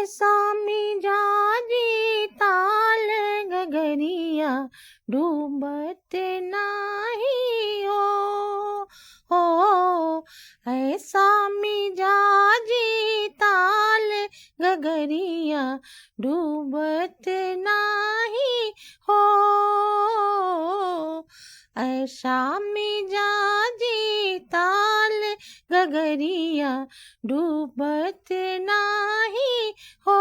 ऐसा मिजाजी ताल गगरिया डूबत नाही हो ऐसा मिजाजी ताल गगरिया डूबत नाही हो ऐसा मिजाजी ताल गगरिया डूबत नाही हो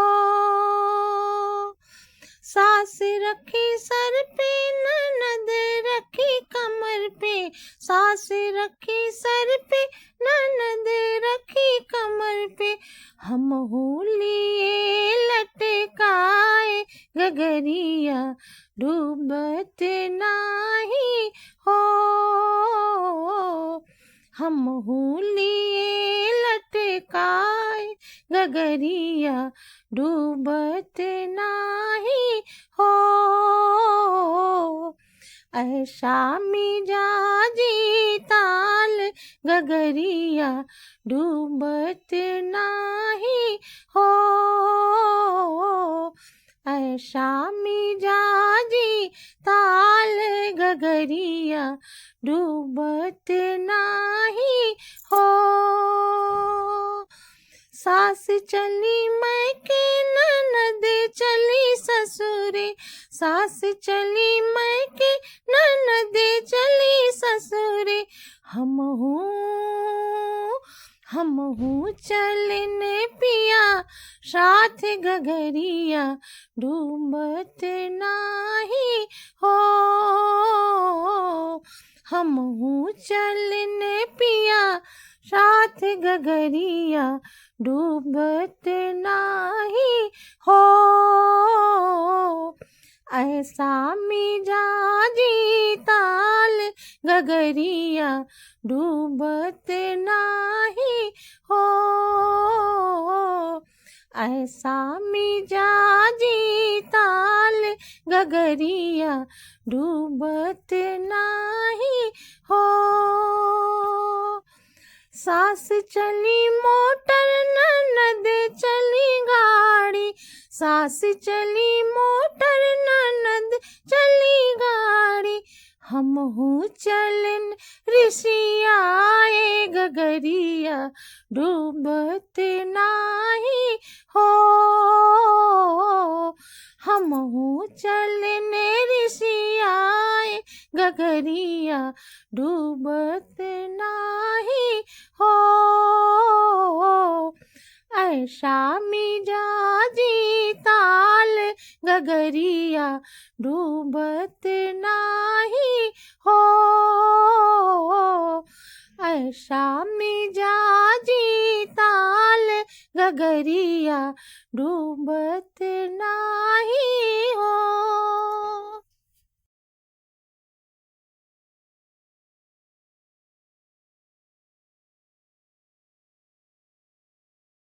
सास रखी सर पे ननद रखी कमर पे सास रखी सर पे ननद रखी कमर पे हम लिए लटकाए गगरिया डूबत नाही हो हम लिए लटकाए गगरिया डूबत नाही हो ऐसा मिजाजी ताल गगरिया डूबत नाही हो ऐसा मिजाजी ताल गगरिया डूबत नाही हो सास चली मैके ननद चली ससुरे सास चली मैके ननद चली ससुरे हम हूँ चलन पिया साथ गगरिया डूबत नाही हो हम हूँ चलन पिया साथ गगरिया डूबत नाही हो ऐसा मिजाजी ताल गगरिया डूबत नाही हो ऐसा मिजाजी ताल गगरिया डूबत नाही हो सास चली मोटर ननद चली गाड़ी सास चली मोटर ननद चली गाड़ी हम हूँ चलन ऋषियाए गगरिया डूबत नाही हो हम हूँ चलन ऋषियाए गगरिया डूबत नाही हो ऐसा मिजाजी ताल गगरिया डूबत नाही हो ऐसा मिजाजी ताल गगरिया डूबत नाही हो।